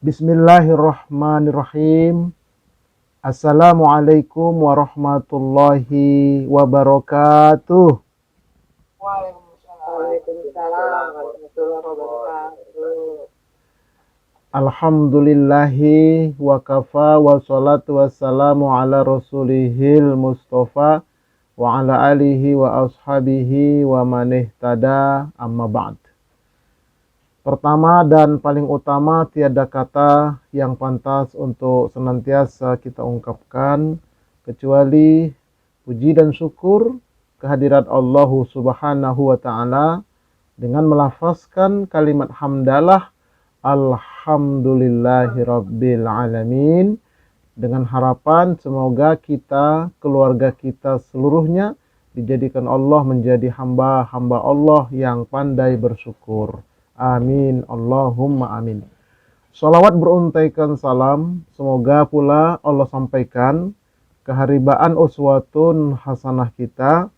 Bismillahirrahmanirrahim. Assalamualaikum warahmatullahi wabarakatuh. Waalaikumsalam warahmatullahi wabarakatuh. Alhamdulillahi wa kafa wa salatu wassalamu ala rasulihil mustafa wa ala alihi wa ashabihi wa man ihtada amma ba'd. Pertama dan paling utama, tiada kata yang pantas untuk senantiasa kita ungkapkan kecuali puji dan syukur kehadirat Allah Subhanahu wa taala dengan melafazkan kalimat hamdalah alhamdulillahirabbil alamin, dengan harapan semoga kita, keluarga kita seluruhnya dijadikan Allah menjadi hamba-hamba Allah yang pandai bersyukur. Amin, Allahumma amin. Salawat beruntaikan salam, semoga pula Allah sampaikan keharibaan uswatun hasanah kita,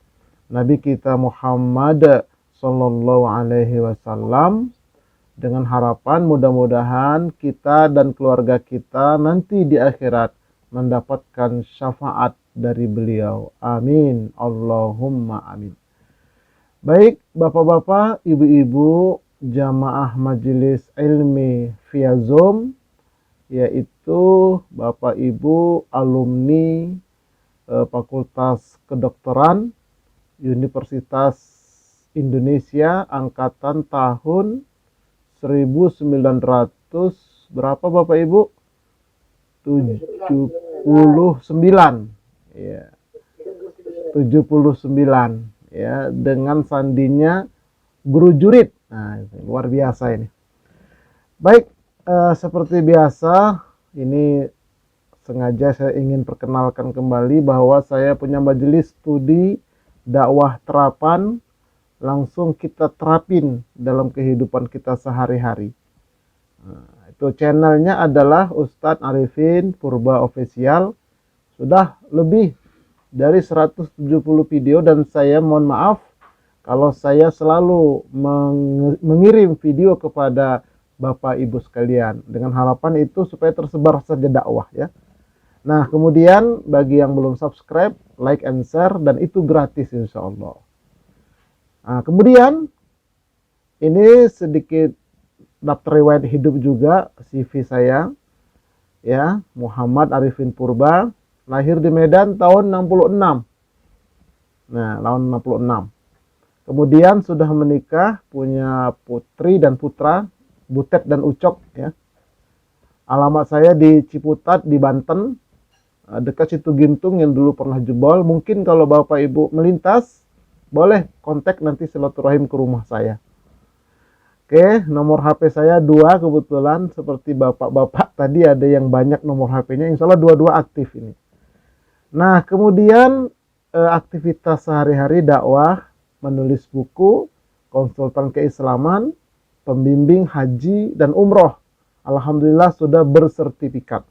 Nabi kita Muhammad sallallahu alaihi wasallam, dengan harapan mudah-mudahan kita dan keluarga kita nanti di akhirat mendapatkan syafaat dari beliau. Amin, Allahumma amin. Baik, bapak-bapak, ibu-ibu, jamaah majelis ilmi via Zoom, yaitu bapak ibu alumni Fakultas Kedokteran Universitas Indonesia angkatan tahun 1900 berapa bapak ibu? 79 ya. 79 ya, dengan sandinya guru jurid. Nah, luar biasa ini. Baik, seperti biasa, ini sengaja saya ingin perkenalkan kembali bahwa saya punya majelis studi dakwah terapan, langsung kita terapin dalam kehidupan kita sehari-hari. Nah, itu channelnya adalah Ustadz Arifin Purba Official. Sudah lebih dari 170 video dan saya mohon maaf kalau saya selalu mengirim video kepada Bapak Ibu sekalian dengan harapan itu supaya tersebar saja dakwah ya. Nah, kemudian bagi yang belum subscribe, like and share, dan itu gratis insya Allah. Nah, kemudian ini sedikit daftar riwayat hidup juga, CV saya ya, Muhammad Arifin Purba, lahir di Medan tahun 66. Nah, tahun 66. Kemudian sudah menikah, punya putri dan putra, Butet dan Ucok ya. Alamat saya di Ciputat di Banten, dekat Situ Gintung yang dulu pernah jebol. Mungkin kalau Bapak Ibu melintas, boleh kontak nanti silaturahim ke rumah saya. Oke, nomor HP saya 2 kebetulan, seperti bapak-bapak tadi ada yang banyak nomor HP-nya, insya Allah dua-dua aktif ini. Nah, kemudian aktivitas sehari-hari dakwah, menulis buku, konsultan keislaman, pembimbing haji dan umroh. Alhamdulillah sudah bersertifikat.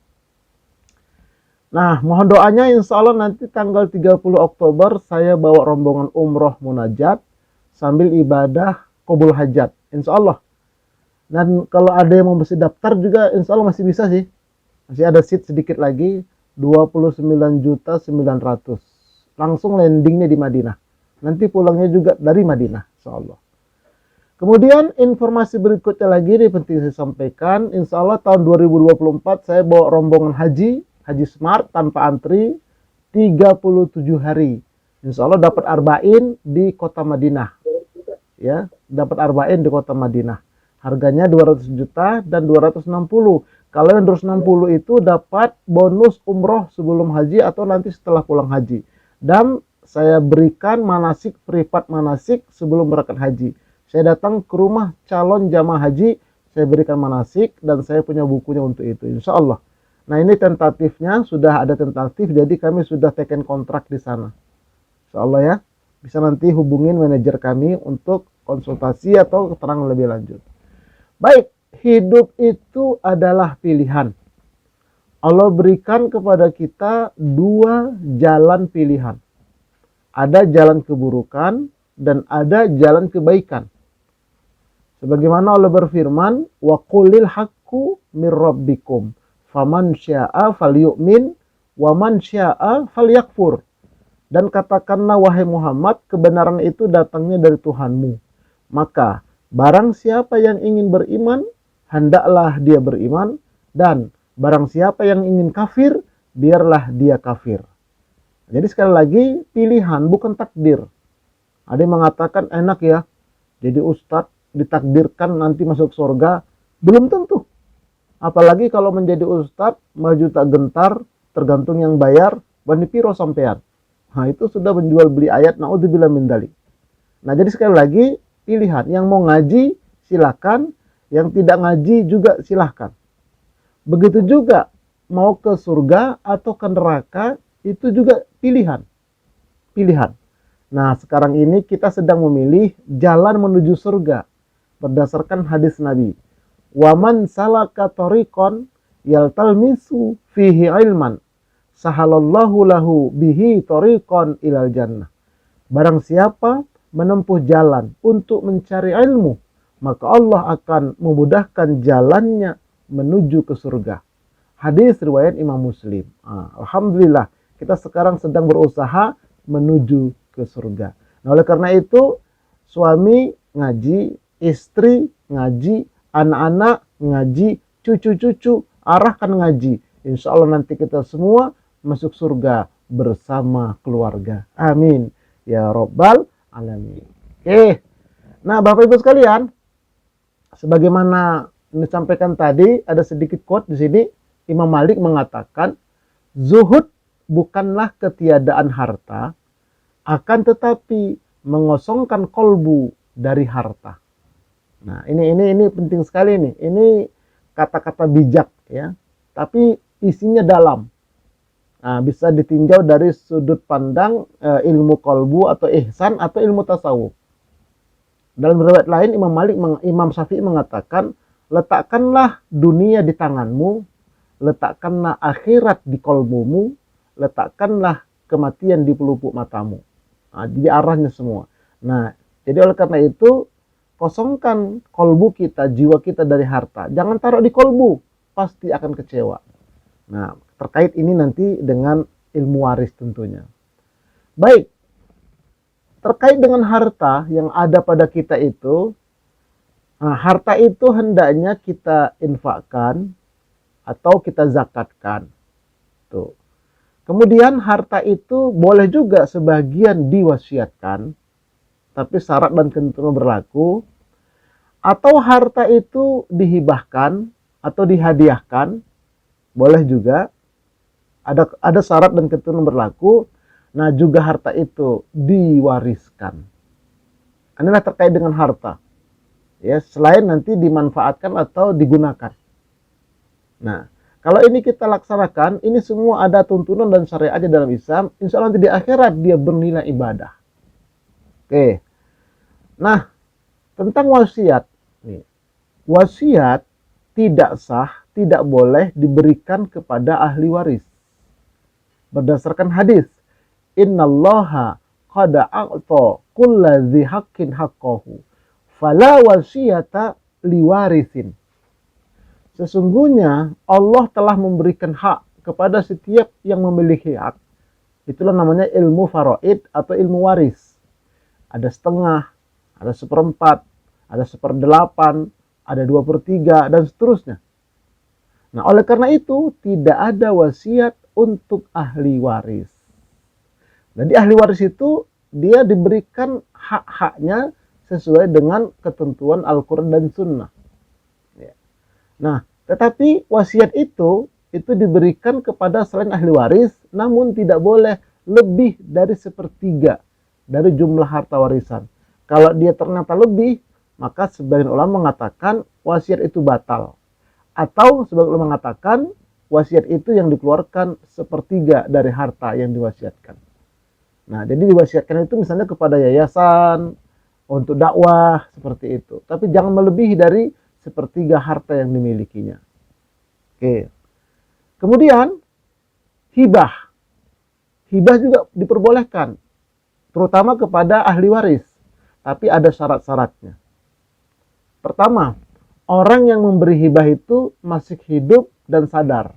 Nah, mohon doanya insya Allah nanti tanggal 30 Oktober saya bawa rombongan umroh munajat sambil ibadah qabul hajat. Insya Allah. Dan kalau ada yang mau mesti daftar juga insya Allah masih bisa sih. Masih ada seat sedikit lagi, 29.900.000. Langsung landingnya di Madinah. Nanti pulangnya juga dari Madinah, insya Allah. Kemudian informasi berikutnya lagi ini penting saya sampaikan. Insya Allah tahun 2024 saya bawa rombongan haji smart tanpa antri 37 hari. Insya Allah dapat arba'in di kota Madinah. Ya, dapat arba'in di kota Madinah. Harganya 200 juta dan 260. Kalau yang 260 itu dapat bonus umroh sebelum haji atau nanti setelah pulang haji. Dan saya berikan manasik, privat manasik sebelum berangkat haji. Saya datang ke rumah calon jamaah haji, saya berikan manasik dan saya punya bukunya untuk itu, insya Allah. Nah, ini tentatifnya, sudah ada tentatif, jadi kami sudah teken kontrak di sana. Insya Allah ya, bisa nanti hubungin manajer kami untuk konsultasi atau keterangan lebih lanjut. Baik, hidup itu adalah pilihan. Allah berikan kepada kita 2 jalan pilihan. Ada jalan keburukan dan ada jalan kebaikan. Sebagaimana Allah berfirman, wa qulil haqq haqqu mir rabbikum faman syaa falyu'min wa man syaa falyakfur. Dan katakanlah wahai Muhammad, kebenaran itu datangnya dari Tuhanmu. Maka barang siapa yang ingin beriman, hendaklah dia beriman, dan barang siapa yang ingin kafir, biarlah dia kafir. Jadi sekali lagi, pilihan bukan takdir. Ada yang mengatakan enak ya, jadi ustadz ditakdirkan nanti masuk surga. Belum tentu. Apalagi kalau menjadi ustadz, maju tak gentar, tergantung yang bayar, bani piro sampean. Nah itu sudah menjual beli ayat, na'udzubillah min dzalik. Nah jadi sekali lagi, pilihan. Yang mau ngaji, silakan. Yang tidak ngaji juga silahkan. Begitu juga mau ke surga atau ke neraka, itu juga pilihan. Pilihan. Nah sekarang ini kita sedang memilih jalan menuju surga. Berdasarkan hadis Nabi. Waman salaka tariqan yaltalmisu fihi ilman. Sahalallahu lahu bihi tariqan ilal jannah. Barang siapa menempuh jalan untuk mencari ilmu, maka Allah akan memudahkan jalannya menuju ke surga. Hadis riwayat Imam Muslim. Alhamdulillah, kita sekarang sedang berusaha menuju ke surga. Nah, oleh karena itu, suami ngaji, istri ngaji, anak-anak ngaji, cucu-cucu arahkan ngaji. Insya Allah nanti kita semua masuk surga bersama keluarga. Amin. Ya Rabbal Alamin. Oke. Nah, Bapak Ibu sekalian, sebagaimana disampaikan tadi, ada sedikit quote di sini. Imam Malik mengatakan, zuhud bukanlah ketiadaan harta, akan tetapi mengosongkan kolbu dari harta. Nah, ini penting sekali nih. Ini kata-kata bijak ya, tapi isinya dalam. Nah, bisa ditinjau dari sudut pandang ilmu kolbu atau ihsan atau ilmu tasawuf. Dalam riwayat lain Imam Syafi'i mengatakan, letakkanlah dunia di tanganmu, letakkanlah akhirat di kolbumu, letakkanlah kematian di pelupuk matamu. Nah, jadi arahnya semua. Nah, jadi oleh karena itu kosongkan kolbu kita, jiwa kita dari harta. Jangan taruh di kolbu, pasti akan kecewa. Nah, terkait ini nanti dengan ilmu waris tentunya. Baik, terkait dengan harta yang ada pada kita itu, harta itu hendaknya kita infakkan atau kita zakatkan. Tuh. Kemudian harta itu boleh juga sebagian diwasiatkan, tapi syarat dan ketentuan berlaku. Atau harta itu dihibahkan atau dihadiahkan, boleh juga, ada syarat dan ketentuan berlaku. Nah juga harta itu diwariskan. Inilah terkait dengan harta. Ya, selain nanti dimanfaatkan atau digunakan. Nah, kalau ini kita laksanakan, ini semua ada tuntunan dan syariatnya dalam Islam. Insya Allah nanti di akhirat dia bernilai ibadah. Oke. Nah, tentang wasiat. Nih, wasiat tidak sah, tidak boleh diberikan kepada ahli waris. Berdasarkan hadis, innallaha qad a'ta kulla dzi haqqin haqqahu fala wasiyata liwarisin. Sesungguhnya Allah telah memberikan hak kepada setiap yang memiliki hak. Itulah namanya ilmu faraid atau ilmu waris. Ada setengah, ada seperempat, ada seperdelapan, ada 2/3 dan seterusnya. Nah, oleh karena itu tidak ada wasiat untuk ahli waris. Jadi ahli waris itu dia diberikan hak-haknya sesuai dengan ketentuan Al-Quran dan Sunnah. Ya. Nah, tetapi wasiat itu diberikan kepada selain ahli waris, namun tidak boleh lebih dari 1/3 dari jumlah harta warisan. Kalau dia ternyata lebih, maka sebagian ulama mengatakan wasiat itu batal. Atau sebagian ulama mengatakan wasiat itu yang dikeluarkan 1/3 dari harta yang diwasiatkan. Nah, jadi diwasiatkan itu misalnya kepada yayasan, untuk dakwah, seperti itu. Tapi jangan melebihi dari 1/3 harta yang dimilikinya. Oke. Kemudian, hibah. Hibah juga diperbolehkan. Terutama kepada ahli waris. Tapi ada syarat-syaratnya. Pertama, orang yang memberi hibah itu masih hidup dan sadar.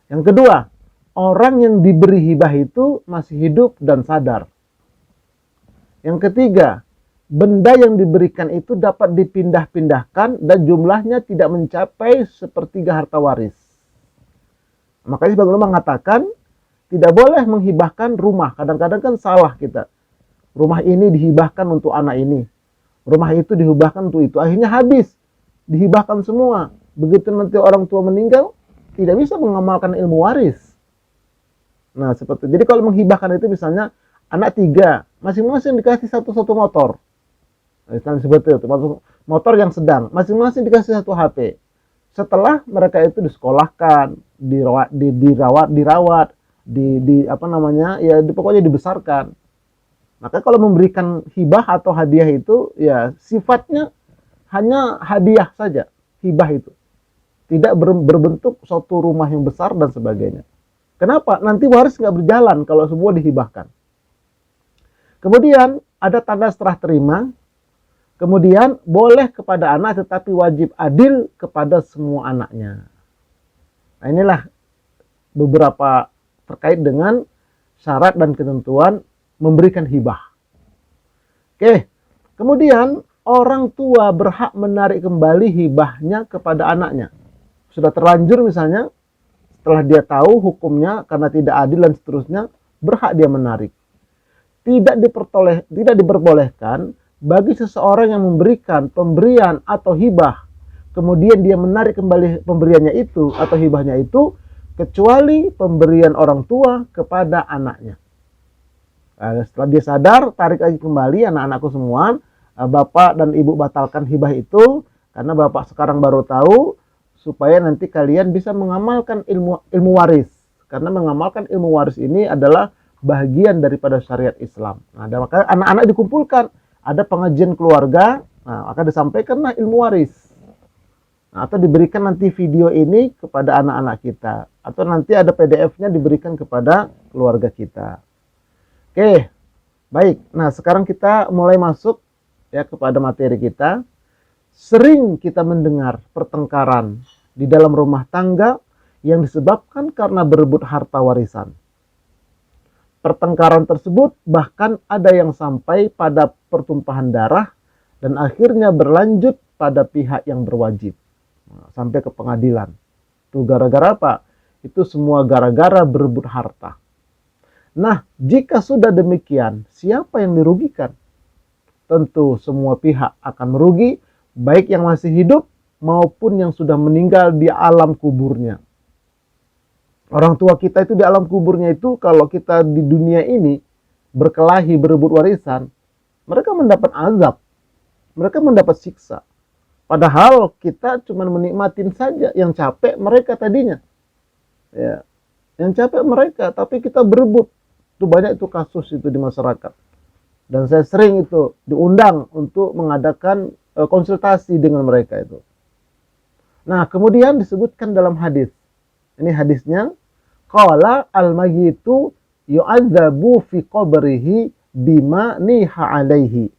Yang kedua, orang yang diberi hibah itu masih hidup dan sadar. Yang ketiga, benda yang diberikan itu dapat dipindah-pindahkan dan jumlahnya tidak mencapai sepertiga harta waris. Makanya sebagian ulama mengatakan tidak boleh menghibahkan rumah. Kadang-kadang kan salah kita. Rumah ini dihibahkan untuk anak ini. Rumah itu dihibahkan untuk itu. Akhirnya habis. Dihibahkan semua. Begitu nanti orang tua meninggal, tidak bisa mengamalkan ilmu waris. Nah, seperti jadi kalau menghibahkan itu misalnya anak 3, masing-masing dikasih satu motor. Misalnya seperti itu, motor yang sedang, masing-masing dikasih 1 HP. Setelah mereka itu disekolahkan, dirawat, pokoknya dibesarkan. Maka kalau memberikan hibah atau hadiah itu ya sifatnya hanya hadiah saja, hibah itu. Tidak berbentuk suatu rumah yang besar dan sebagainya. Kenapa? Nanti waris nggak berjalan kalau semua dihibahkan. Kemudian ada tanda serah terima. Kemudian boleh kepada anak tetapi wajib adil kepada semua anaknya. Nah, inilah beberapa terkait dengan syarat dan ketentuan memberikan hibah. Oke, kemudian orang tua berhak menarik kembali hibahnya kepada anaknya. Sudah terlanjur misalnya, setelah dia tahu hukumnya karena tidak adil dan seterusnya, berhak dia menarik. Tidak diperbolehkan bagi seseorang yang memberikan pemberian atau hibah, kemudian dia menarik kembali pemberiannya itu atau hibahnya itu, kecuali pemberian orang tua kepada anaknya. Setelah dia sadar, tarik lagi kembali anak-anakku semua, bapak dan ibu batalkan hibah itu, karena bapak sekarang baru tahu, supaya nanti kalian bisa mengamalkan ilmu waris. Karena mengamalkan ilmu waris ini adalah bagian daripada syariat Islam. Nah, maka anak-anak dikumpulkan, ada pengajian keluarga, nah, akan disampaikanlah ilmu waris. Nah, atau diberikan nanti video ini kepada anak-anak kita, atau nanti ada PDF-nya diberikan kepada keluarga kita. Oke, baik. Nah, sekarang kita mulai masuk ya kepada materi kita. Sering kita mendengar pertengkaran di dalam rumah tangga yang disebabkan karena berebut harta warisan. Pertengkaran tersebut bahkan ada yang sampai pada pertumpahan darah dan akhirnya berlanjut pada pihak yang berwajib. Sampai ke pengadilan. Itu gara-gara apa? Itu semua gara-gara berebut harta. Nah, jika sudah demikian, siapa yang dirugikan? Tentu semua pihak akan merugi, baik yang masih hidup maupun yang sudah meninggal di alam kuburnya. Orang tua kita itu di alam kuburnya itu, kalau kita di dunia ini berkelahi berebut warisan, mereka mendapat azab, mereka mendapat siksa. Padahal kita cuma menikmatin saja, yang capek mereka tadinya. Ya, yang capek mereka, tapi kita berebut. Itu banyak itu kasus itu di masyarakat. Dan saya sering itu diundang untuk mengadakan konsultasi dengan mereka itu. Nah, kemudian disebutkan dalam hadis. Ini hadisnya, qala al-mayyitu yu'adzabu fi qabrihi bima niha alaihi.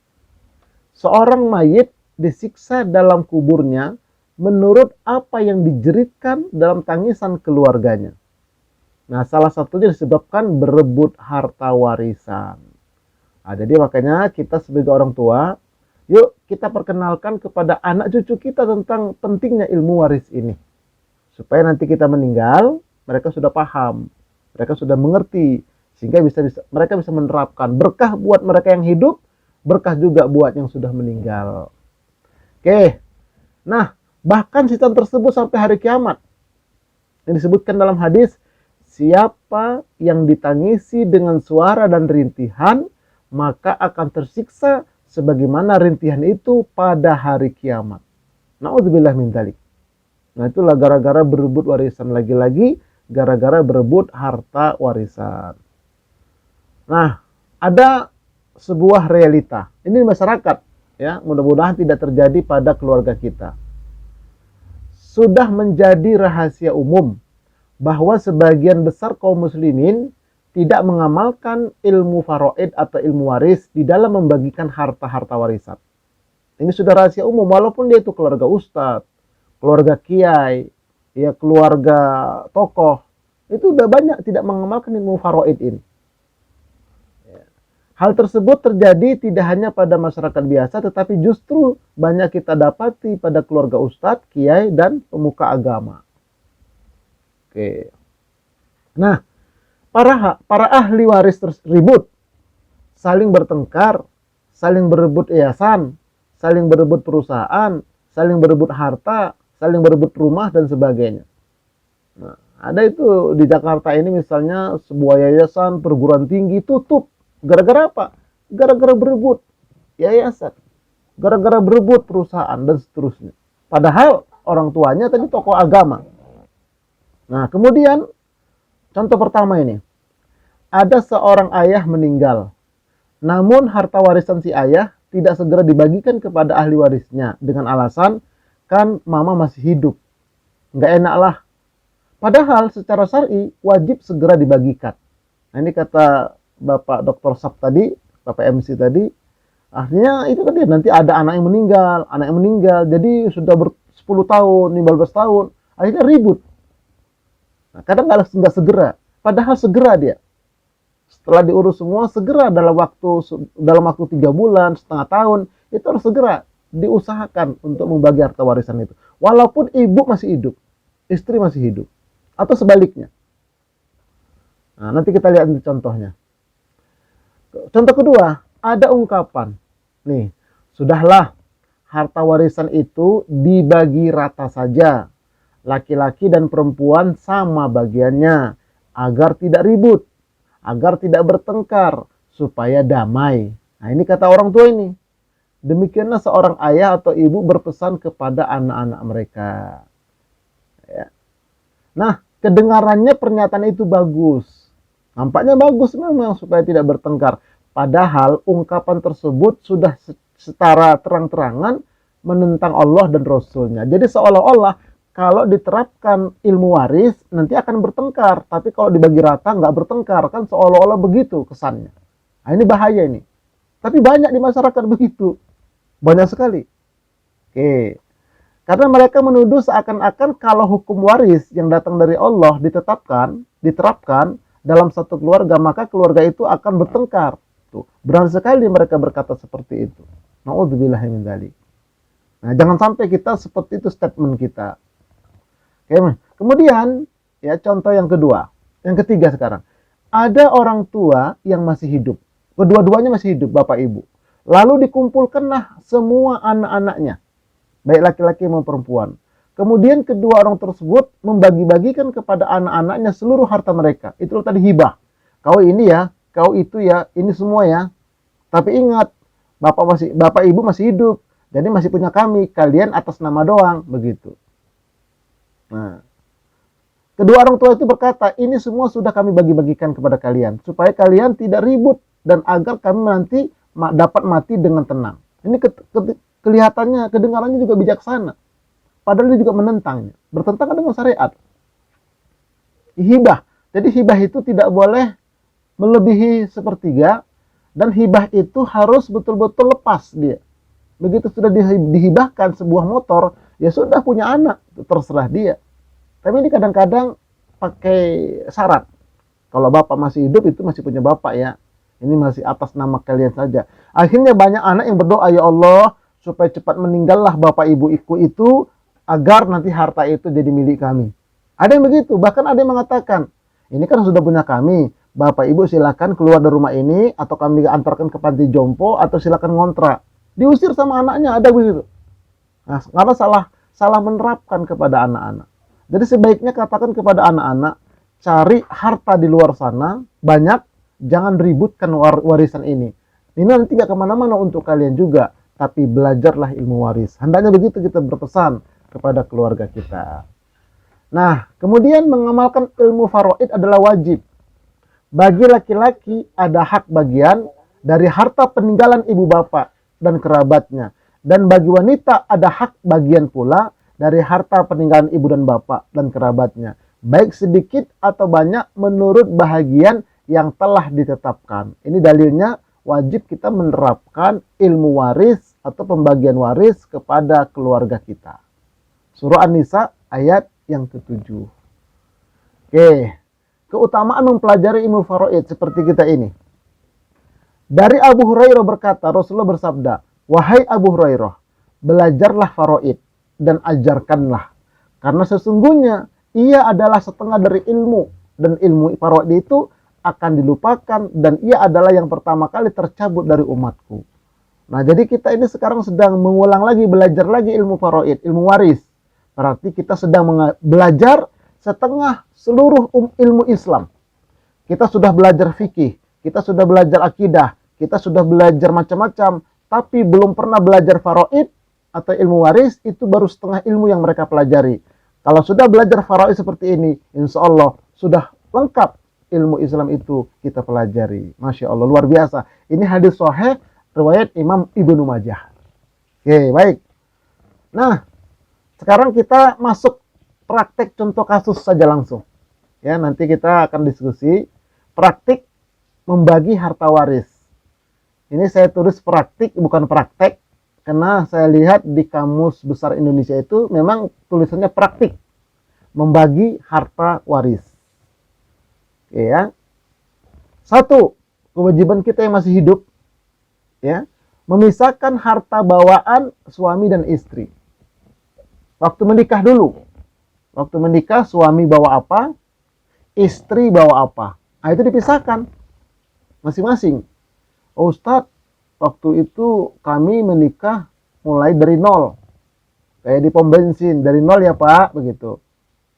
Seorang mayit disiksa dalam kuburnya menurut apa yang dijeritkan dalam tangisan keluarganya. Nah, salah satunya disebabkan berebut harta warisan. Nah, jadi makanya kita sebagai orang tua, yuk kita perkenalkan kepada anak cucu kita tentang pentingnya ilmu waris ini. Supaya nanti kita meninggal, mereka sudah paham, mereka sudah mengerti, sehingga mereka bisa menerapkan berkah buat mereka yang hidup, berkah juga buat yang sudah meninggal. Oke, nah bahkan sistem tersebut sampai hari kiamat. Yang disebutkan dalam hadis, siapa yang ditangisi dengan suara dan rintihan, maka akan tersiksa sebagaimana rintihan itu pada hari kiamat. Na'udzubillah min dzalik. Nah, itulah gara-gara berebut warisan, lagi-lagi gara-gara berebut harta warisan. Nah, ada sebuah realita. Ini masyarakat, ya, mudah-mudahan tidak terjadi pada keluarga kita. Sudah menjadi rahasia umum bahwa sebagian besar kaum muslimin tidak mengamalkan ilmu faraid atau ilmu waris di dalam membagikan harta-harta warisan. Ini sudah rahasia umum, walaupun dia itu keluarga ustadz, keluarga kiai, ya keluarga tokoh, itu udah banyak tidak mengamalkan ilmu faraid ini. Hal tersebut terjadi tidak hanya pada masyarakat biasa, tetapi justru banyak kita dapati pada keluarga ustadz, kiai, dan pemuka agama. Oke. Nah, para ahli waris ribut, saling bertengkar, saling berebut yayasan, saling berebut perusahaan, saling berebut harta, saling berebut rumah, dan sebagainya. Nah, ada itu di Jakarta ini misalnya sebuah yayasan perguruan tinggi tutup. Gara-gara apa? Gara-gara berebut yayasan, gara-gara berebut perusahaan, dan seterusnya. Padahal orang tuanya tadi tokoh agama. Nah, kemudian contoh pertama ini. Ada seorang ayah meninggal. Namun harta warisan si ayah tidak segera dibagikan kepada ahli warisnya dengan alasan kan mama masih hidup. Nggak enak lah. Padahal secara syar'i wajib segera dibagikan. Nah, ini kata Bapak Dr. Sab tadi, Bapak MC tadi, artinya itu tadi nanti ada anak yang meninggal, jadi sudah 10 tahun, 15 tahun, akhirnya ribut. Nah, kadang nggak segera, padahal segera dia. Setelah diurus semua, segera dalam waktu 3 bulan, setengah tahun, itu harus segera diusahakan untuk membagi harta warisan itu. Walaupun ibu masih hidup, istri masih hidup, atau sebaliknya. Nah, nanti kita lihat contohnya. Contoh kedua, ada ungkapan. Nih, sudahlah, harta warisan itu dibagi rata saja. Laki-laki dan perempuan sama bagiannya, agar tidak ribut, agar tidak bertengkar, supaya damai. Nah, ini kata orang tua ini. Demikianlah seorang ayah atau ibu berpesan kepada anak-anak mereka. Ya. Nah, kedengarannya pernyataan itu bagus. Nampaknya bagus memang supaya tidak bertengkar. Padahal ungkapan tersebut sudah secara terang-terangan menentang Allah dan Rasulnya. Jadi seolah-olah kalau diterapkan ilmu waris nanti akan bertengkar. Tapi kalau dibagi rata nggak bertengkar. Kan seolah-olah begitu kesannya. Nah, ini bahaya ini. Tapi banyak di masyarakat begitu. Banyak sekali. Oke. Karena mereka menuduh seakan-akan kalau hukum waris yang datang dari Allah diterapkan dalam satu keluarga, maka keluarga itu akan bertengkar. Tuh, berani sekali mereka berkata seperti itu. Na'udzubillahi min dzalik. Nah, jangan sampai kita seperti itu statement kita. Oke, kemudian ya contoh yang kedua, yang ketiga sekarang. Ada orang tua yang masih hidup. Kedua-duanya masih hidup, bapak ibu. Lalu dikumpulkanlah semua anak-anaknya, baik laki-laki maupun perempuan. Kemudian kedua orang tersebut membagi-bagikan kepada anak-anaknya seluruh harta mereka. Itu tadi hibah. Kau ini ya, kau itu ya, ini semua ya. Tapi ingat, bapak ibu masih hidup. Jadi masih punya kami, kalian atas nama doang, begitu. Nah, kedua orang tua itu berkata, ini semua sudah kami bagi-bagikan kepada kalian. Supaya kalian tidak ribut dan agar kami nanti dapat mati dengan tenang. Ini kelihatannya, kedengarannya juga bijaksana. Padahal dia juga menentangnya. Bertentangan dengan syariat. Hibah. Jadi hibah itu tidak boleh melebihi sepertiga. Dan hibah itu harus betul-betul lepas dia. Begitu sudah dihibahkan sebuah motor, ya sudah punya anak. Terserah dia. Tapi ini kadang-kadang pakai syarat. Kalau bapak masih hidup itu masih punya bapak ya. Ini masih atas nama kalian saja. Akhirnya banyak anak yang berdoa, ya Allah, supaya cepat meninggallah bapak ibu itu, agar nanti harta itu jadi milik kami. Ada yang begitu, bahkan ada yang mengatakan, ini kan sudah punya kami, bapak ibu silakan keluar dari rumah ini, atau kami antarkan ke panti jompo, atau silakan ngontrak. Diusir sama anaknya, ada begitu. Nah, karena salah menerapkan kepada anak-anak. Jadi sebaiknya katakan kepada anak-anak, cari harta di luar sana, banyak, jangan ributkan warisan ini. Ini nanti gak kemana-mana untuk kalian juga, tapi belajarlah ilmu waris. Hendaknya begitu kita berpesan kepada keluarga kita. Nah, kemudian mengamalkan ilmu faraid adalah wajib. Bagi laki-laki ada hak bagian dari harta peninggalan ibu bapak dan kerabatnya. Dan bagi wanita ada hak bagian pula dari harta peninggalan ibu dan bapak dan kerabatnya. Baik sedikit atau banyak menurut bahagian yang telah ditetapkan. Ini dalilnya wajib kita menerapkan ilmu waris atau pembagian waris kepada keluarga kita. Surah An-Nisa ayat yang ke-7. Oke, keutamaan mempelajari ilmu faraid seperti kita ini. Dari Abu Hurairah berkata, Rasulullah bersabda, "Wahai Abu Hurairah, belajarlah faraid dan ajarkanlah. Karena sesungguhnya ia adalah setengah dari ilmu, dan ilmu faraid itu akan dilupakan, dan ia adalah yang pertama kali tercabut dari umatku." Nah, jadi kita ini sekarang sedang mengulang lagi, belajar lagi ilmu faraid, ilmu waris. Berarti kita sedang belajar setengah seluruh ilmu Islam. Kita sudah belajar fikih, kita sudah belajar akidah, kita sudah belajar macam-macam, tapi belum pernah belajar faraid atau ilmu waris, itu baru setengah ilmu yang mereka pelajari. Kalau sudah belajar faraid seperti ini, insya Allah sudah lengkap ilmu Islam itu kita pelajari. Masya Allah, luar biasa. Ini hadis sahih riwayat Imam Ibnu Majah. Oke, baik. Nah, sekarang kita masuk praktek contoh kasus saja langsung. Ya, nanti kita akan diskusi praktik membagi harta waris. Ini saya tulis praktik bukan praktek, karena saya lihat di Kamus Besar Indonesia itu memang tulisannya praktik membagi harta waris. Oke ya. Satu, kewajiban kita yang masih hidup, ya, memisahkan harta bawaan suami dan istri. Waktu menikah dulu. Waktu menikah suami bawa apa, istri bawa apa. Nah, itu dipisahkan masing-masing. Oh, Ustadz, waktu itu kami menikah mulai dari nol. Kayak di pom bensin, dari nol ya Pak, begitu.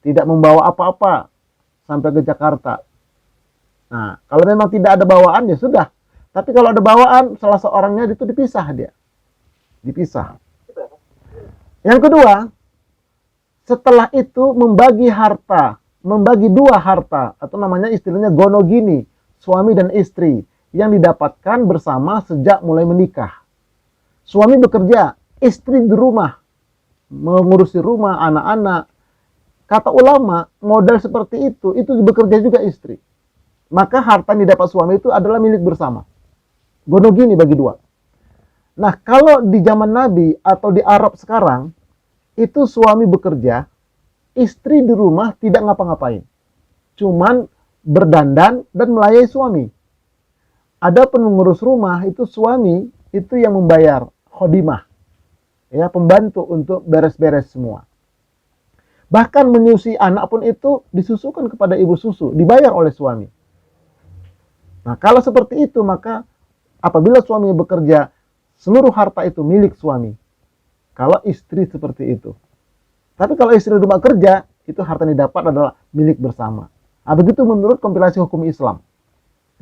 Tidak membawa apa-apa sampai ke Jakarta. Nah, kalau memang tidak ada bawaan ya sudah. Tapi kalau ada bawaan, salah seorangnya itu dipisah dia. Dipisah. Yang kedua, setelah itu membagi harta, membagi dua harta, atau namanya istilahnya gonogini, suami dan istri, yang didapatkan bersama sejak mulai menikah. Suami bekerja, istri di rumah, mengurusi rumah, anak-anak. Kata ulama, modal seperti itu bekerja juga istri. Maka harta yang didapat suami itu adalah milik bersama. Gonogini bagi dua. Nah, kalau di zaman Nabi atau di Arab sekarang, itu suami bekerja, istri di rumah tidak ngapa-ngapain. Cuman berdandan dan melayani suami. Ada pengurus rumah, itu suami, itu yang membayar khodimah. Ya, pembantu untuk beres-beres semua. Bahkan menyusui anak pun itu disusukan kepada ibu susu, dibayar oleh suami. Nah, kalau seperti itu, maka apabila suami bekerja, seluruh harta itu milik suami. Kalau istri seperti itu. Tapi kalau istri rumah kerja, itu harta yang didapat adalah milik bersama. Nah, begitu menurut kompilasi hukum Islam.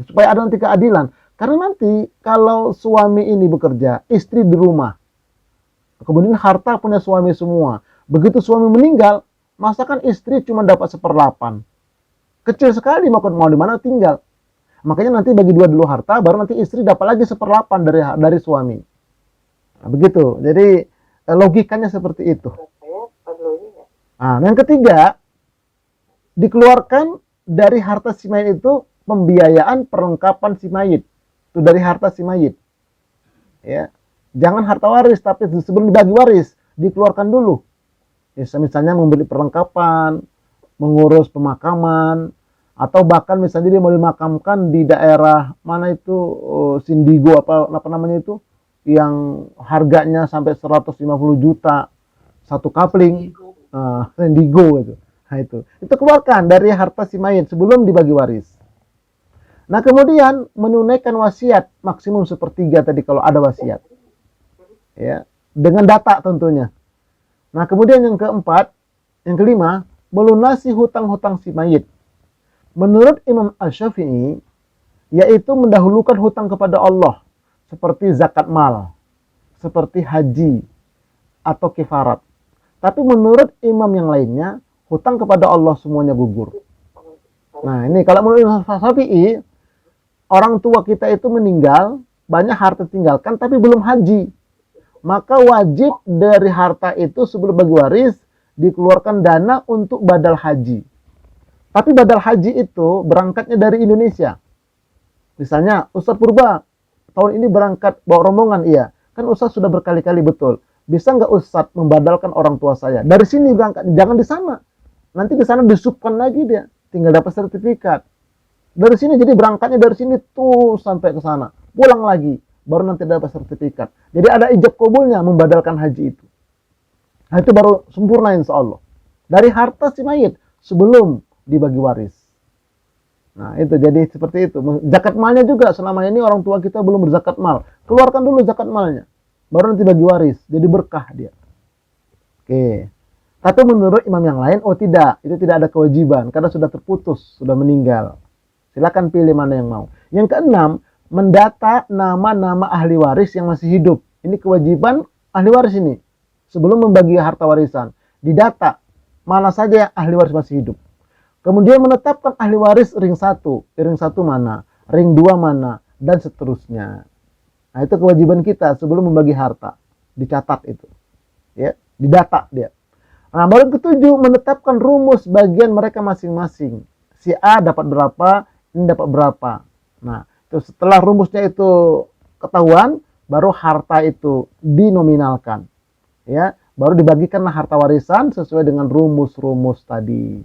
Supaya ada nanti keadilan. Karena nanti kalau suami ini bekerja, istri di rumah, kemudian harta punya suami semua. Begitu suami meninggal, masa kan istri cuma dapat 1/8. Kecil sekali mau di mana tinggal. Makanya nanti bagi dua dulu harta, baru nanti istri dapat lagi 1/8 dari suami. Nah, begitu. Jadi logikanya seperti itu. Nah, yang ketiga, dikeluarkan dari harta si mayit itu pembiayaan perlengkapan si mayit. Itu dari harta si mayit. Ya. Jangan harta waris, tapi sebelum dibagi waris, dikeluarkan dulu. Ya, misalnya membeli perlengkapan, mengurus pemakaman, atau bahkan misalnya dia mau dimakamkan di daerah mana itu, Sindigo apa namanya itu, yang harganya sampai 150 juta satu kapling, Indigo gitu. Nah, itu keluarkan dari harta si mayit sebelum dibagi waris. Nah, kemudian menunaikan wasiat maksimum 1/3 tadi kalau ada wasiat, ya, dengan data tentunya. Nah, kemudian yang keempat, yang kelima, melunasi hutang-hutang si mayit. Menurut Imam Asy-Syafi'i, yaitu mendahulukan hutang kepada Allah, seperti zakat mal, seperti haji, atau kifarat. Tapi menurut imam yang lainnya, hutang kepada Allah semuanya gugur. Nah, ini kalau menurut Imam Syafi'i, orang tua kita itu meninggal, banyak harta tinggalkan, tapi belum haji. Maka wajib dari harta itu sebelum bagi waris, dikeluarkan dana untuk badal haji. Tapi badal haji itu berangkatnya dari Indonesia. Misalnya, Ustadz Purba, tahun ini berangkat bawa rombongan, iya. Kan Ustadz sudah berkali-kali betul. Bisa nggak Ustadz membadalkan orang tua saya? Dari sini berangkat, jangan di sana. Nanti di sana disubkan lagi dia, tinggal dapat sertifikat. Dari sini jadi berangkatnya dari sini tuh sampai ke sana, pulang lagi, baru nanti dapat sertifikat. Jadi ada ijab kabulnya membadalkan haji itu. Nah itu baru sempurna insya Allah. Dari harta si mayit sebelum dibagi waris. Nah itu jadi seperti itu. Zakat malnya juga selama ini orang tua kita belum berzakat mal. Keluarkan dulu zakat malnya. Baru nanti bagi waris. Jadi berkah dia. Oke. Tapi menurut imam yang lain, oh tidak. Itu tidak ada kewajiban. Karena sudah terputus. Sudah meninggal. Silakan pilih mana yang mau. Yang keenam, mendata nama-nama ahli waris yang masih hidup. Ini kewajiban ahli waris ini. Sebelum membagi harta warisan. Didata. Mana saja yang ahli waris masih hidup. Kemudian menetapkan ahli waris ring 1. Ring 1 mana? Ring 2 mana? Dan seterusnya. Nah itu kewajiban kita sebelum membagi harta. Dicatat itu. Ya, didata dia. Nah baru ketujuh menetapkan rumus bagian mereka masing-masing. Si A dapat berapa, ini dapat berapa. Nah itu setelah rumusnya itu ketahuan, baru harta itu dinominalkan. Ya, baru dibagikanlah harta warisan sesuai dengan rumus-rumus tadi.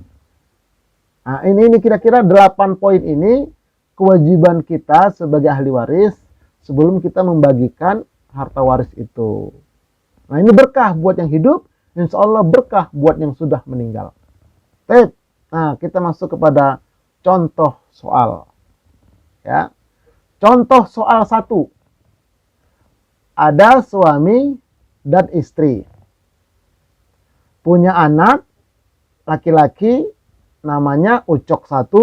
Nah, ini kira-kira 8 poin ini kewajiban kita sebagai ahli waris sebelum kita membagikan harta waris itu. Nah, ini berkah buat yang hidup, insya Allah berkah buat yang sudah meninggal. Baik. Nah, kita masuk kepada contoh soal. Ya. Contoh soal 1. Ada suami dan istri. Punya anak laki-laki namanya Ucok 1,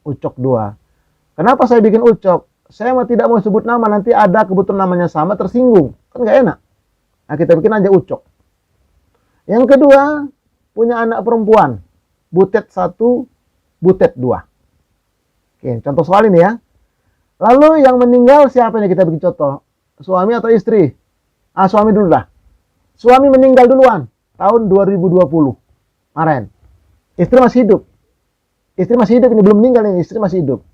Ucok 2. Kenapa saya bikin Ucok? Saya tidak mau sebut nama, nanti ada kebetulan namanya sama tersinggung. Kan gak enak. Nah kita bikin aja Ucok. Yang kedua, punya anak perempuan. Butet 1, Butet 2. Oke, contoh soal ini ya. Lalu yang meninggal siapa nih kita bikin contoh? Suami atau istri? Suami dulu lah. Suami meninggal duluan. Tahun 2020. Kemarin. Istri masih hidup. Istri masih hidup, ini belum meninggal ini, istri masih hidup.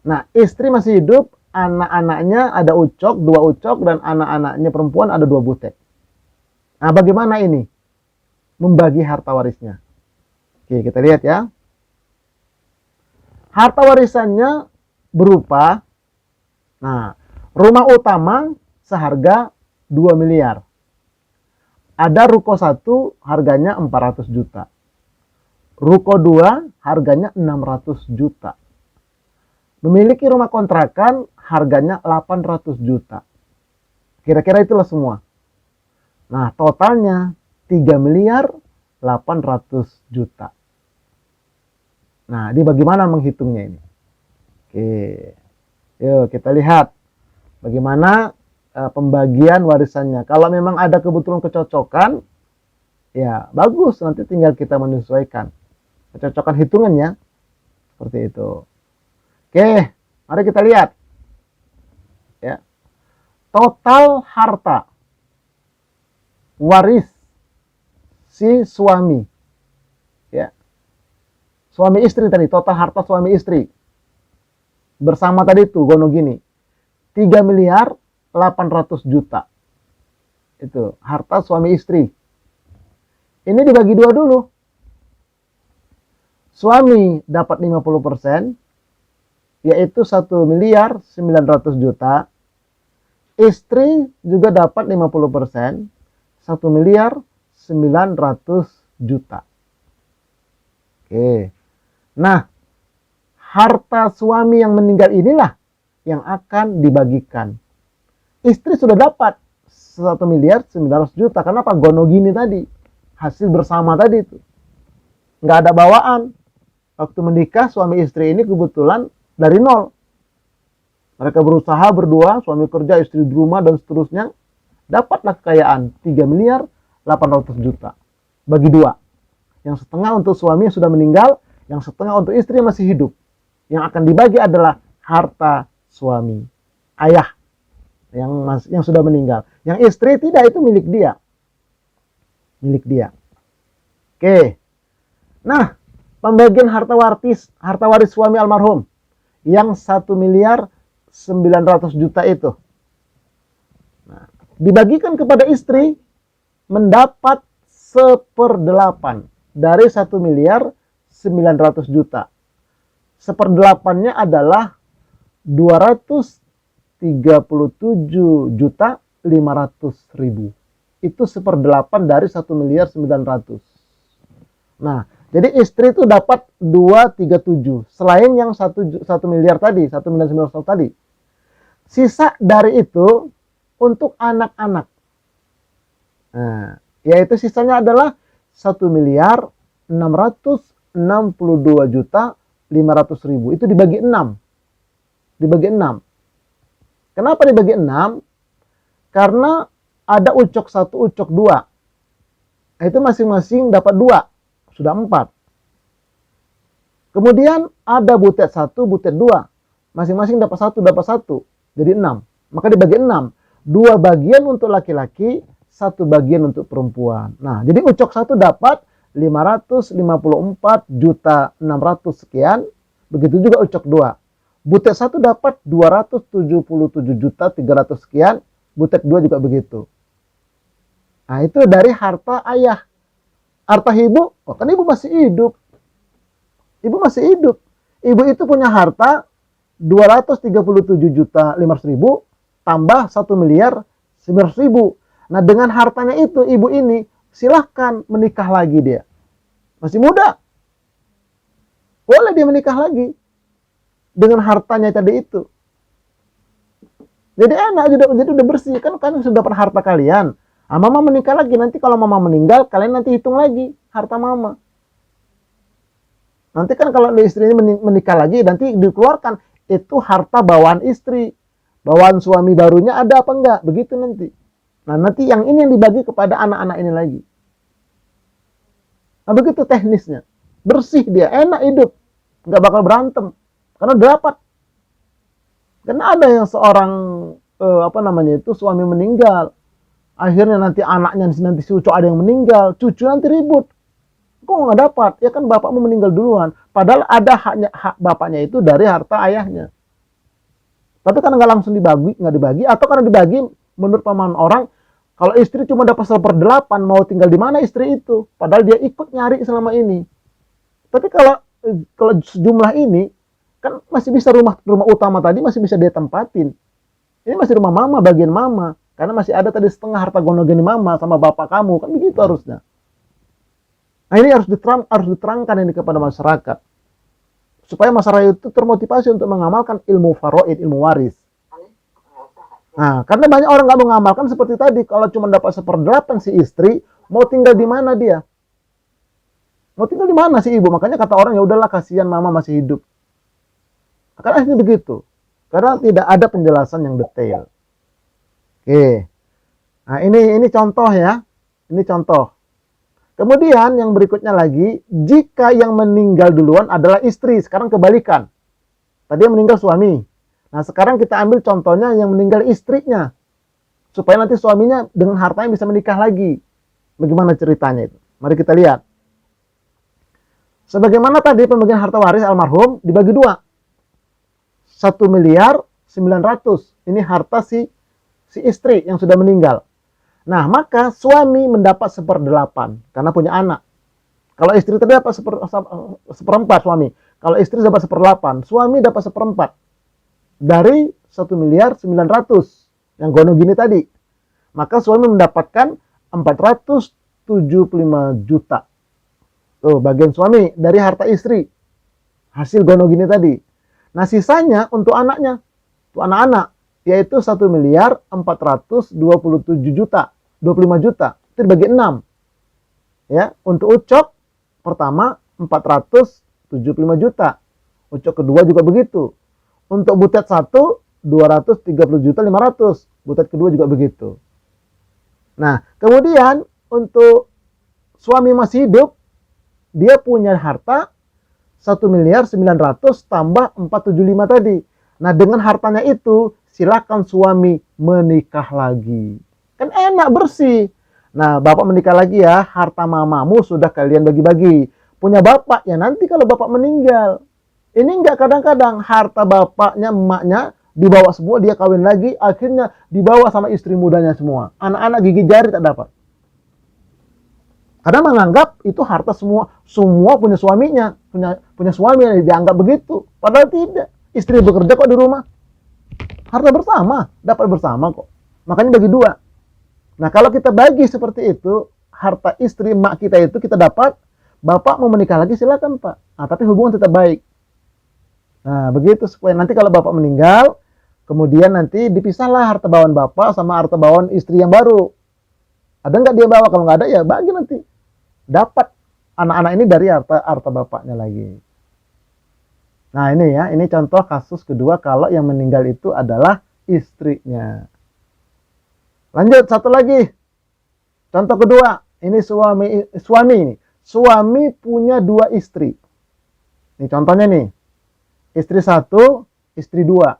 Nah, istri masih hidup, anak-anaknya ada Ucok, 2 Ucok, dan anak-anaknya perempuan ada 2 Butet. Nah, bagaimana ini? Membagi harta warisnya. Oke, kita lihat ya. Harta warisannya berupa, nah, rumah utama seharga 2 miliar. Ada ruko 1 harganya 400 juta. Ruko 2 harganya 600 juta. Memiliki rumah kontrakan harganya 800 juta. Kira-kira itulah semua. Nah, totalnya 3 miliar 800 juta. Nah, ini bagaimana menghitungnya ini? Oke. Yuk kita lihat bagaimana pembagian warisannya. Kalau memang ada kebetulan kecocokan, ya bagus, nanti tinggal kita menyesuaikan. Kecocokan hitungannya seperti itu. Oke, mari kita lihat. Ya. Total harta waris si suami. Ya. Suami istri tadi, total harta suami istri. Bersama tadi itu gono gini. 3 miliar 800 juta. Itu harta suami istri. Ini dibagi 2 dulu. Suami dapat 50%, yaitu 1 miliar 900 juta. Istri juga dapat 50%, 1 miliar 900 juta. Oke. Nah, harta suami yang meninggal inilah yang akan dibagikan. Istri sudah dapat 1 miliar 900 juta. Kenapa? Gono gini tadi. Hasil bersama tadi itu. Nggak ada bawaan. Waktu menikah suami istri ini kebetulan dari nol. Mereka berusaha berdua, suami kerja, istri di rumah dan seterusnya. Dapatlah kekayaan 3 miliar 800 juta. Bagi 2. Yang setengah untuk suami yang sudah meninggal, yang setengah untuk istri yang masih hidup. Yang akan dibagi adalah harta suami. Ayah yang sudah meninggal. Yang istri tidak, itu milik dia. Milik dia. Oke. Nah, pembagian harta waris suami almarhum yang 1 miliar 900 juta itu. Nah, dibagikan kepada istri, mendapat 1/8 dari 1.900.000.000. 1/8-nya adalah 237.500.000. Itu 1/8 dari 1.900.000. Nah, jadi istri itu dapat 237 selain yang 1 miliar tadi, 1.900.000 tadi. Sisa dari itu untuk anak-anak. Nah, yaitu sisanya adalah 1.662.500.000. Itu dibagi 6. Dibagi 6. Kenapa dibagi 6? Karena ada ucok 1, ucok 2. Itu masing-masing dapat 2. Sudah 4. Kemudian ada butet 1, butet 2. Masing-masing dapat 1, dapat 1. Jadi 6. Maka dibagi 6. 2 bagian untuk laki-laki, 1 bagian untuk perempuan. Nah, jadi ucok 1 dapat 554.600.000 sekian. Begitu juga ucok 2. Butet 1 dapat 277.300.000 sekian. Butet 2 juga begitu. Nah, itu dari harta ayah. Harta ibu, oh kan ibu masih hidup. Ibu masih hidup. Ibu itu punya harta 237.500.000 tambah 1.900.000. Nah, dengan hartanya itu, ibu ini silahkan menikah lagi dia. Masih muda. Boleh dia menikah lagi. Dengan hartanya tadi itu. Jadi enak, jadi udah bersih. Kan sudah dapat harta kalian. Nah, mama menikah lagi. Nanti kalau mama meninggal, kalian nanti hitung lagi harta mama. Nanti kan kalau istri ini menikah lagi, nanti dikeluarkan. Itu harta bawaan istri. Bawaan suami barunya ada apa enggak? Begitu nanti. Nah, nanti yang ini yang dibagi kepada anak-anak ini lagi. Nah, begitu teknisnya. Bersih dia, enak hidup. Nggak bakal berantem. Karena udah dapat. Karena ada yang seorang, suami meninggal. Akhirnya nanti anaknya, nanti cucu ada yang meninggal. Cucu nanti ribut. Kok nggak dapat? Ya kan bapakmu meninggal duluan. Padahal ada hak bapaknya itu dari harta ayahnya. Tapi karena nggak langsung nggak dibagi, atau karena dibagi menurut pemahaman orang, kalau istri cuma dapat 1/8, mau tinggal di mana istri itu? Padahal dia ikut nyari selama ini. Tapi kalau sejumlah ini, kan masih bisa rumah utama tadi masih bisa dia tempatin. Ini masih rumah mama, bagian mama. Karena masih ada tadi setengah harta gonogeni mama sama bapak kamu. Kan begitu harusnya. Nah, ini harus diterangkan ini kepada masyarakat. Supaya masyarakat itu termotivasi untuk mengamalkan ilmu faraid, ilmu waris. Nah, karena banyak orang nggak mengamalkan seperti tadi. Kalau cuma dapat 1/8 si istri, mau tinggal di mana dia? Mau tinggal di mana si ibu? Makanya kata orang, ya udahlah, kasihan mama masih hidup. Karena ini begitu. Karena tidak ada penjelasan yang detail. Oke. Nah, ini contoh ya. Ini contoh. Kemudian yang berikutnya lagi, jika yang meninggal duluan adalah istri, sekarang kebalikan. Tadi yang meninggal suami. Nah, sekarang kita ambil contohnya yang meninggal istrinya. Supaya nanti suaminya dengan hartanya bisa menikah lagi. Bagaimana ceritanya itu? Mari kita lihat. Sebagaimana tadi pembagian harta waris almarhum dibagi 2. 1.900.000. Ini harta si istri yang sudah meninggal. Nah, maka suami mendapat 1/8 karena punya anak. Kalau istri tadi dapat 1/4 suami. Kalau istri dapat 1/8, suami dapat 1/4 dari 1.900.000 yang gonogini tadi. Maka suami mendapatkan 475 juta. Tuh, bagian suami dari harta istri. Hasil gonogini tadi. Nah, sisanya untuk anaknya. Untuk anak-anak. Yaitu 1.427.025 juta. Itu dibagi 6. Ya, untuk ucok pertama 475 juta. Ucok kedua juga begitu. Untuk butet 1, 230.500. Butet kedua juga begitu. Nah, kemudian untuk suami masih hidup, dia punya harta 1.900.000 tambah 475 tadi. Nah, dengan hartanya itu, silakan suami menikah lagi. Kan enak, bersih. Nah, bapak menikah lagi ya, harta mamamu sudah kalian bagi-bagi. Punya bapak, ya nanti kalau bapak meninggal. Ini enggak, kadang-kadang harta bapaknya, emaknya dibawa semua, dia kawin lagi, akhirnya dibawa sama istri mudanya semua. Anak-anak gigi jari tak dapat. Karena menganggap itu harta semua punya suaminya, punya suami yang dianggap begitu. Padahal tidak. Istri bekerja kok di rumah. Harta bersama, dapat bersama kok. Makanya bagi dua. Nah, kalau kita bagi seperti itu, harta istri mak kita itu kita dapat, bapak mau menikah lagi silakan Pak. Nah, tapi hubungan tetap baik. Nah, begitu supaya nanti kalau bapak meninggal, kemudian nanti dipisahlah harta bawaan bapak sama harta bawaan istri yang baru. Ada nggak dia bawa? Kalau nggak ada ya bagi nanti. Dapat anak-anak ini dari harta bapaknya lagi. Nah ini ya, ini contoh kasus kedua kalau yang meninggal itu adalah istrinya. Lanjut satu lagi. Contoh kedua, ini suami ini. Suami punya dua istri. Ini contohnya nih. Istri satu, istri dua.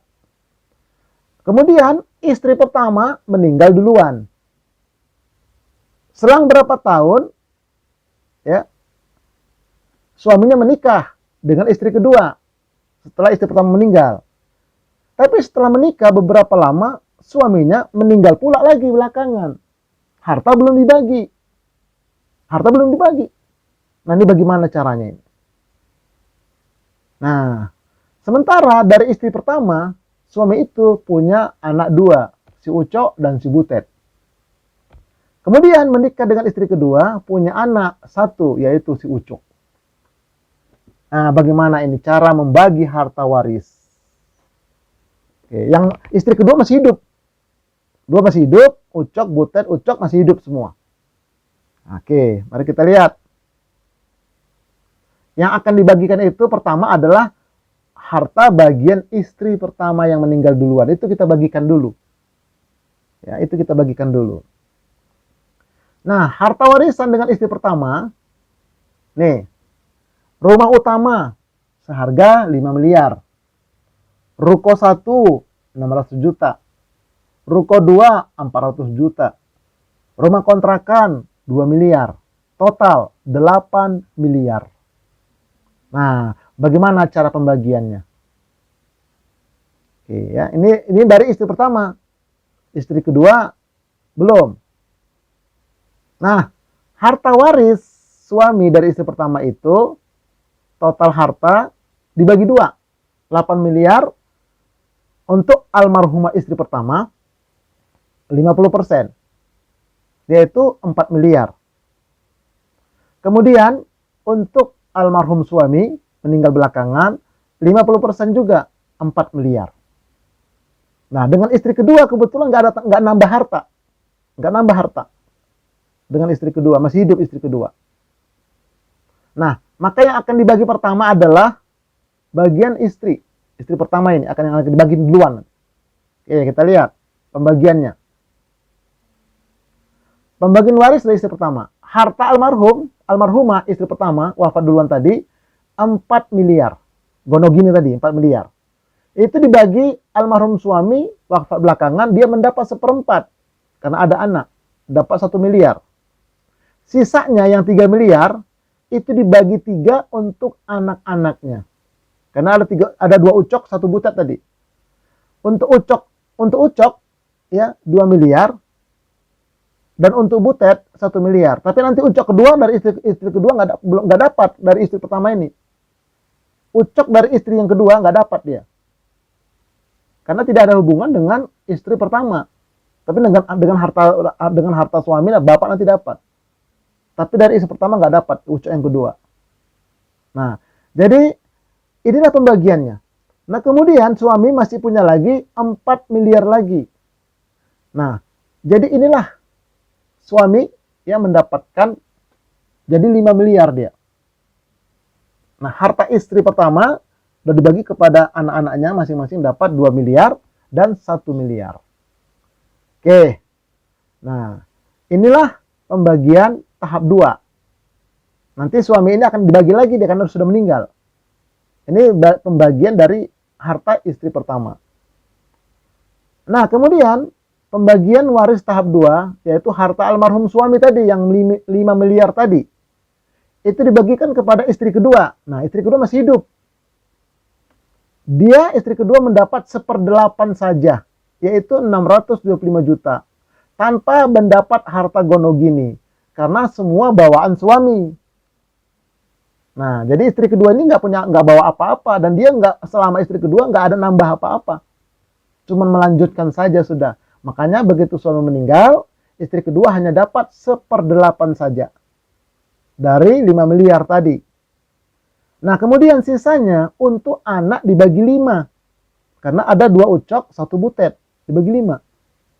Kemudian istri pertama meninggal duluan. Selang berapa tahun, ya, suaminya menikah dengan istri kedua setelah istri pertama meninggal. Tapi setelah menikah beberapa lama, suaminya meninggal pula lagi belakangan. Harta belum dibagi. Harta belum dibagi. Nah, ini bagaimana caranya ini? Nah, sementara dari istri pertama, suami itu punya anak dua, si Ucok dan si Butet. Kemudian menikah dengan istri kedua, punya anak satu, yaitu si Ucok. Nah, bagaimana ini cara membagi harta waris? Oke, yang istri kedua masih hidup. Dua masih hidup, Ucok, Butet, Ucok masih hidup semua. Oke, mari kita lihat. Yang akan dibagikan itu pertama adalah harta bagian istri pertama yang meninggal duluan. Itu kita bagikan dulu. Ya, itu kita bagikan dulu. Nah, harta warisan dengan istri pertama, nih, rumah utama seharga 5 miliar. Ruko 1, 600 juta. Ruko 2, 400 juta. Rumah kontrakan, 2 miliar. Total, 8 miliar. Nah, bagaimana cara pembagiannya? Oke, ya, ini dari istri pertama. Istri kedua, belum. Nah, harta waris suami dari istri pertama itu total harta dibagi dua. 8 miliar untuk almarhumah istri pertama, 50%. Yaitu 4 miliar. Kemudian untuk almarhum suami meninggal belakangan, 50% juga 4 miliar. Nah, dengan istri kedua kebetulan nggak nambah harta. Nggak nambah harta. Dengan istri kedua, masih hidup istri kedua. Nah, maka yang akan dibagi pertama adalah bagian istri. Istri pertama ini akan yang dibagi duluan. Oke, kita lihat pembagiannya. Pembagian waris dari istri pertama. Harta almarhumah istri pertama, wafat duluan tadi, 4 miliar. Gonogini tadi, 4 miliar. Itu dibagi almarhum suami, wafat belakangan, dia mendapat 1/4. Karena ada anak, dapat 1 miliar. Sisanya yang 3 miliar itu dibagi 3 untuk anak-anaknya. Karena ada 2 Ucok, 1 Butet tadi. Untuk Ucok ya 2 miliar dan untuk Butet 1 miliar. Tapi nanti Ucok kedua dari istri kedua nggak dapat dari istri pertama ini. Ucok dari istri yang kedua nggak dapat dia. Karena tidak ada hubungan dengan istri pertama. Tapi dengan harta suami bapak nanti dapat. Tapi dari istri pertama nggak dapat Ucok yang kedua. Nah, jadi inilah pembagiannya. Nah, kemudian suami masih punya lagi 4 miliar lagi. Nah, jadi inilah suami yang mendapatkan jadi 5 miliar dia. Nah, harta istri pertama sudah dibagi kepada anak-anaknya masing-masing dapat 2 miliar dan 1 miliar. Oke. Nah, inilah pembagian tahap 2. Nanti suami ini akan dibagi lagi dia karena sudah meninggal. Ini pembagian dari harta istri pertama. Nah, kemudian pembagian waris tahap 2 yaitu harta almarhum suami tadi yang 5 miliar tadi. Itu dibagikan kepada istri kedua. Nah, istri kedua masih hidup. Dia istri kedua mendapat 1/8 saja, yaitu 625 juta. Tanpa mendapat harta gonogini. Karena semua bawaan suami. Nah, jadi istri kedua ini nggak bawa apa-apa. Dan dia selama istri kedua nggak ada nambah apa-apa. Cuman melanjutkan saja sudah. Makanya begitu suami meninggal, istri kedua hanya dapat 1/8 saja. Dari 5 miliar tadi. Nah, kemudian sisanya untuk anak dibagi 5. Karena ada 2 ucok, 1 butet. Dibagi 5.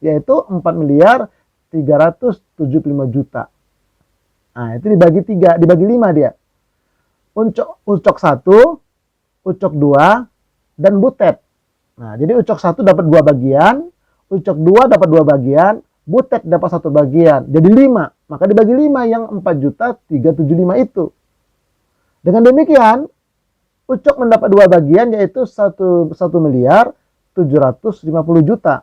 Yaitu 4 miliar 375 juta. Nah, itu dibagi 3, dibagi 5 dia. Ucok 1, ucok 2, dan butet. Nah, jadi ucok 1 dapat 2 bagian, ucok 2 dapat 2 bagian, butet dapat 1 bagian. Jadi 5. Maka dibagi 5 yang 4.375 itu. Dengan demikian, ucok mendapat 2 bagian yaitu 1 miliar 750 juta.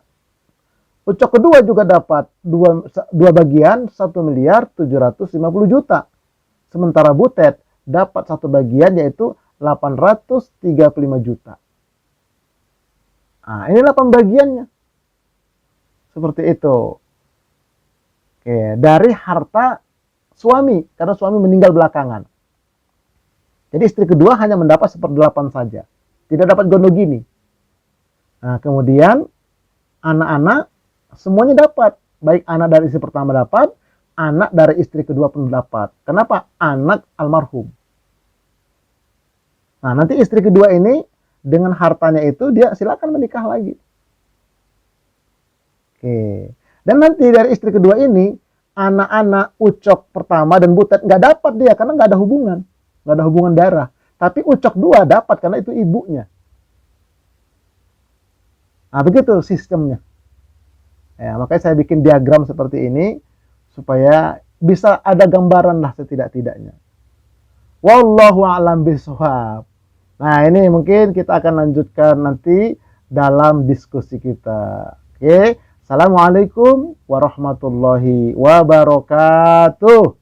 Ucok kedua juga dapat 2 bagian 1 miliar 750 juta. Sementara butet dapat 1 bagian yaitu 835 juta. Nah, inilah pembagiannya. Seperti itu. Oke, dari harta suami, karena suami meninggal belakangan. Jadi istri kedua hanya mendapat 1/8 saja. Tidak dapat gonogini. Nah, kemudian anak-anak semuanya dapat. Baik anak dari istri pertama dapat, anak dari istri kedua pun dapat. Kenapa? Anak almarhum. Nah, nanti istri kedua ini dengan hartanya itu dia silakan menikah lagi. Oke. Dan nanti dari istri kedua ini, anak-anak ucok pertama dan butet nggak dapat dia karena nggak ada hubungan. Nggak ada hubungan darah. Tapi ucok 2 dapat karena itu ibunya. Nah, begitu sistemnya. Ya, makanya saya bikin diagram seperti ini supaya bisa ada gambaran lah setidak-tidaknya. Wallahu a'lam bishawab. Nah, ini mungkin kita akan lanjutkan nanti dalam diskusi kita. Oke. Assalamualaikum warahmatullahi wabarakatuh.